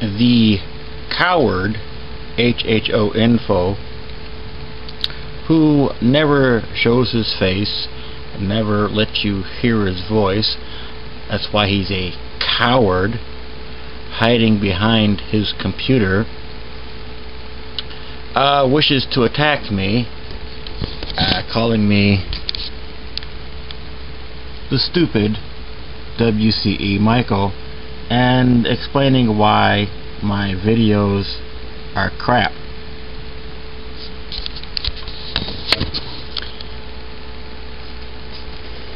the coward HHOinfo, who never shows his face, never lets you hear his voice. That's why he's a coward, hiding behind his computer, wishes to attack me, calling me the stupid WCE Michael, and explaining why my videos are crap.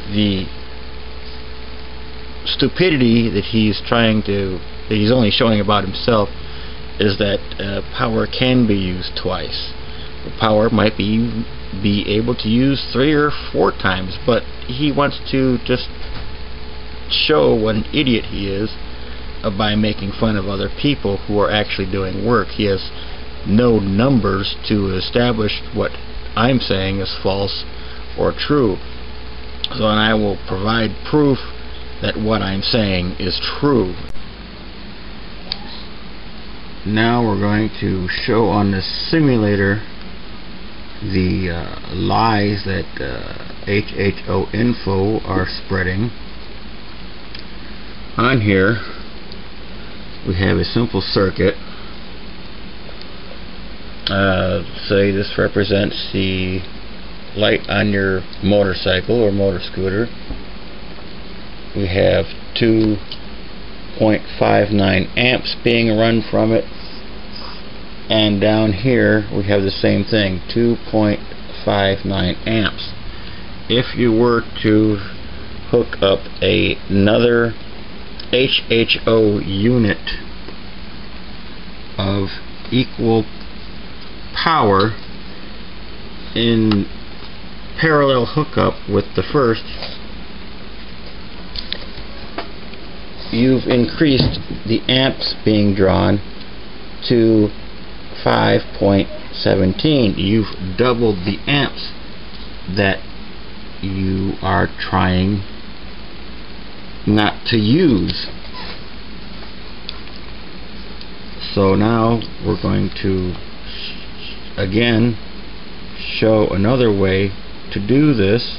The stupidity that he's only showing about himself is that power can be used twice. Power might be able to use 3 or 4 times, but he wants to just show what an idiot he is by making fun of other people who are actually doing work. He has no numbers to establish what I'm saying is false or true. So, and I will provide proof that what I'm saying is true. Now we're going to show on the simulator the lies that HHOinfo are spreading. On here we have a simple circuit. Say this represents the light on your motorcycle or motor scooter. We have 2.59 amps being run from it, and down here we have the same thing, 2.59 amps. If you were to hook up another HHO unit of equal power in parallel hookup with the first, you've increased the amps being drawn to 5.17. You've doubled the amps that you are trying not to use. So now we're going to again show another way to do this.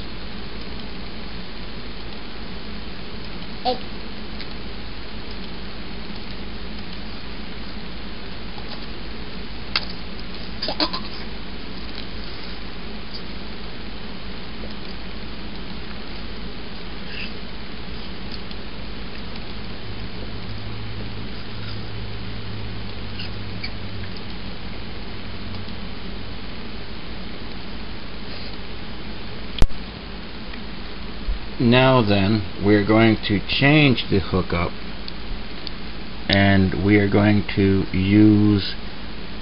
Now then, we're going to change the hookup, and we are going to use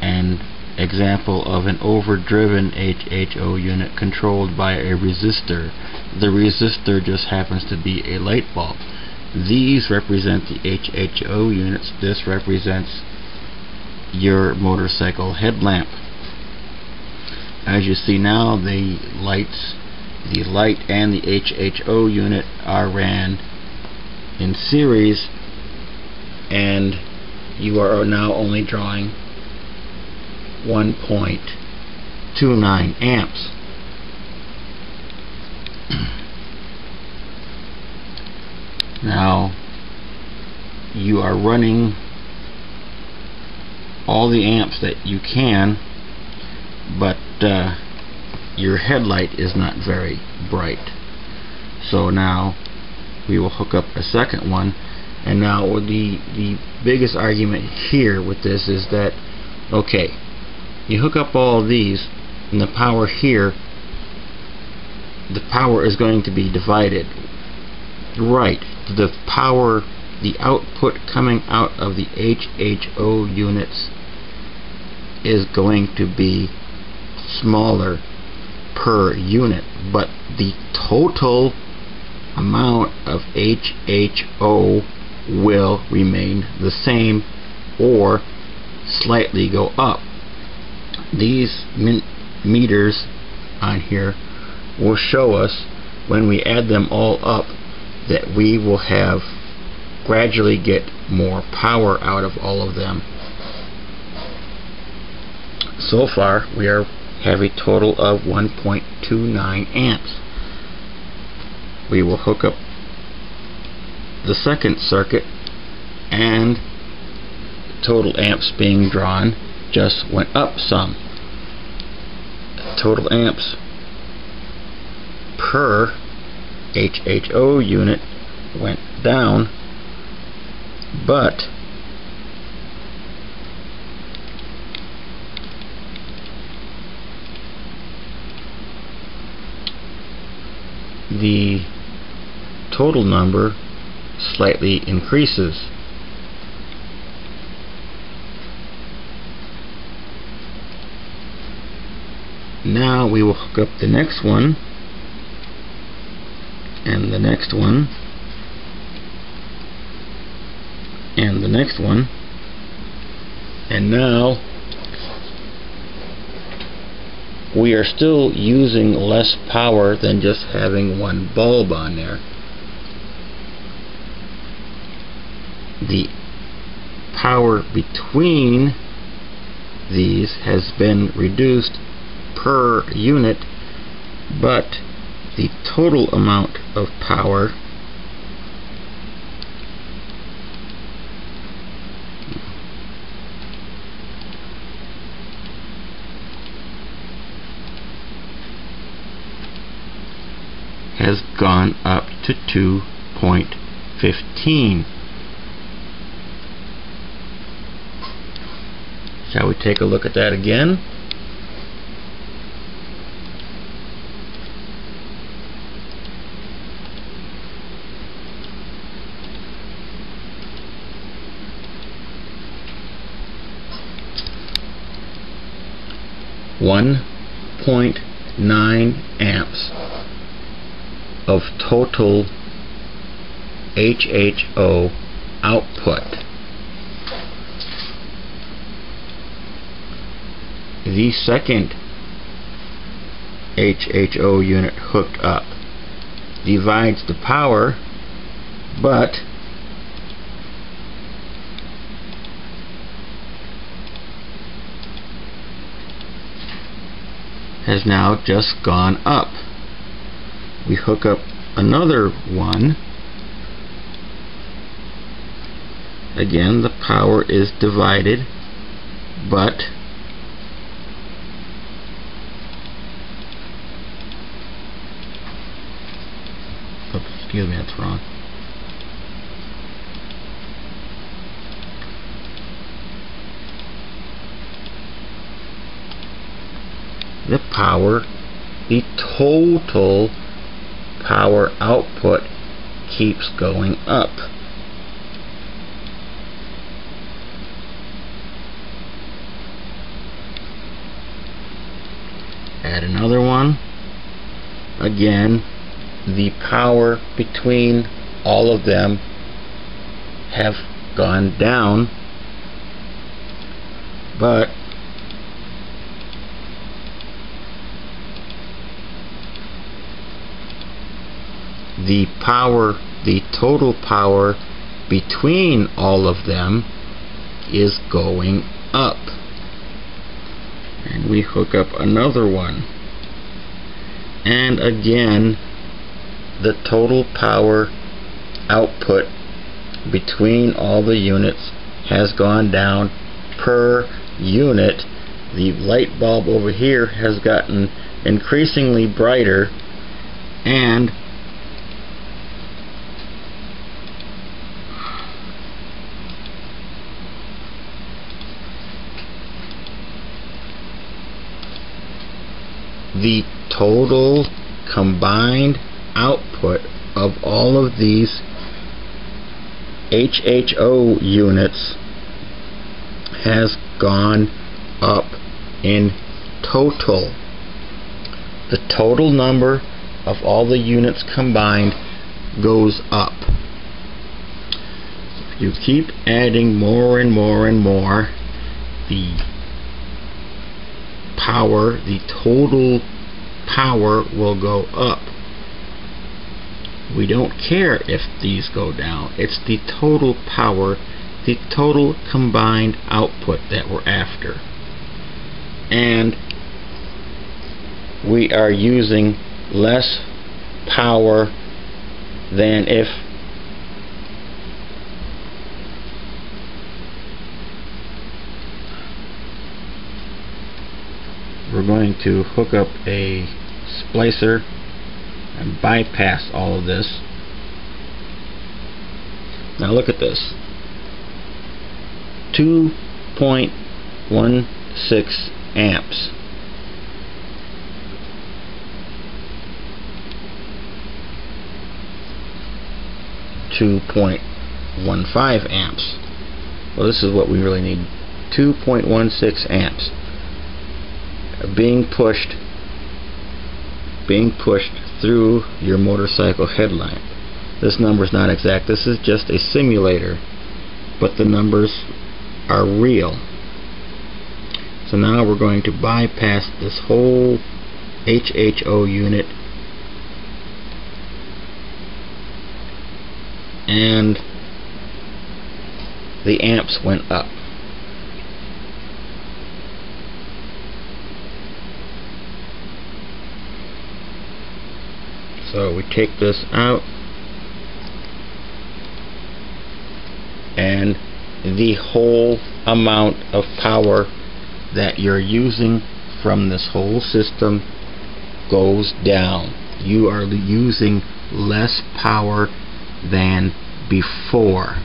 an example of an overdriven HHO unit controlled by a resistor. The resistor just happens to be a light bulb. These represent the HHO units. This represents your motorcycle headlamp. As you see now, the light and the HHO unit are ran in series, and you are now only drawing 1.29 amps. Now you are running all the amps that you can, but your headlight is not very bright. So now we will hook up a second one, and now the biggest argument here with this is that, okay, you hook up all of these, and the power here, the power is going to be divided. Right, the power, the output coming out of the HHO units is going to be smaller per unit, but the total amount of HHO will remain the same or slightly go up. These meters on here will show us, when we add them all up, that we will have gradually get more power out of all of them. So far we have a total of 1.29 amps. We will hook up the second circuit, and total amps being drawn just went up some. Total amps per HHO unit went down, but the total number slightly increases. Now we will hook up the next one, and the next one, and the next one, and now we are still using less power than just having one bulb on there. The power between these has been reduced per unit, but the total amount of power has gone up to 2.15. Shall we take a look at that again? .9 amps of total HHO output. The second HHO unit hooked up divides the power, but has now just gone up. We hook up another one. Again, the power is divided, but excuse me, that's wrong. The power, the total power output keeps going up. Add another one. Again, the power between all of them have gone down, but the power, the total power between all of them is going up. And we hook up another one, and again the total power output between all the units has gone down per unit. The light bulb over here has gotten increasingly brighter, and the total combined output of all of these HHO units has gone up in total. The total number of all the units combined goes up. If you keep adding more and more and more, the power, the total power will go up. We don't care if these go down. It's the total power the total combined output that we're after. And we are using less power than if we're going to hook up a splicer and bypass all of this. Now look at this. 2.16 amps. .15 amps. Well, this is what we really need. 2.16 amps being pushed through your motorcycle headlamp. This number is not exact. This is just a simulator, but the numbers are real. So now we're going to bypass this whole HHO unit, and the amps went up. So we take this out, and the whole amount of power that you're using from this whole system goes down. You are using less power than before.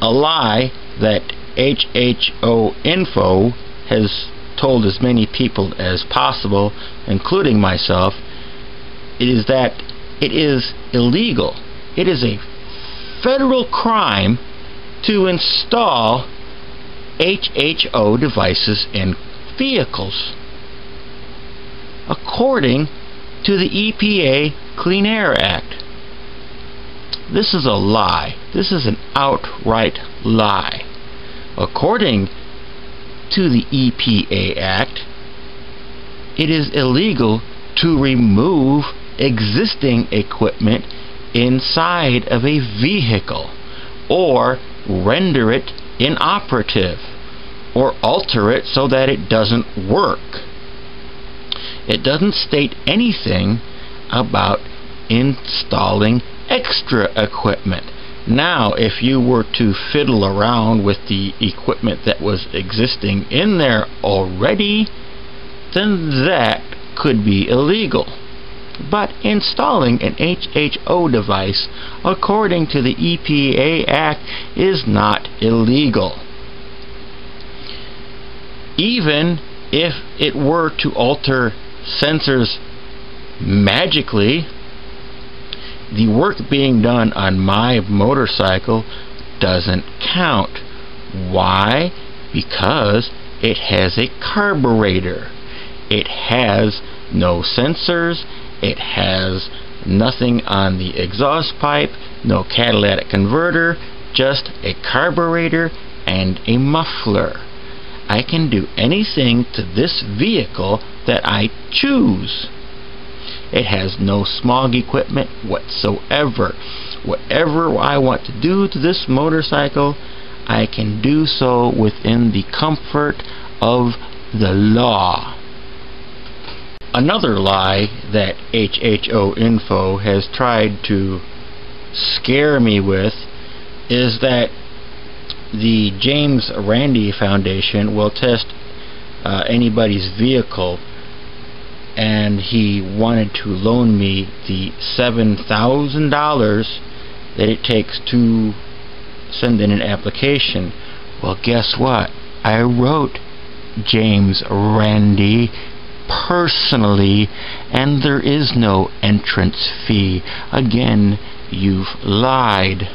A lie that HHOinfo has told as many people as possible, including myself, is that it is illegal. It is a federal crime to install HHO devices in vehicles, according to the EPA Clean Air Act. This is a lie. This is an outright lie. According to the EPA Act, it is illegal to remove existing equipment inside of a vehicle, or render it inoperative, or alter it so that it doesn't work. It doesn't state anything about installing extra equipment. Now, if you were to fiddle around with the equipment that was existing in there already, then that could be illegal. But installing an HHO device, according to the EPA Act, is not illegal. Even if it were to alter sensors magically, the work being done on my motorcycle doesn't count. Why? Because it has a carburetor. It has no sensors. It has nothing on the exhaust pipe, no catalytic converter, just a carburetor and a muffler. I can do anything to this vehicle that I choose. It has no smog equipment whatsoever. Whatever I want to do to this motorcycle, I can do so within the comfort of the law. Another lie that HHOinfo has tried to scare me with is that the James Randi Foundation will test anybody's vehicle, and he wanted to loan me the $7,000 that it takes to send in an application. Well, guess what? I wrote James Randi personally, and there is no entrance fee. Again, you've lied.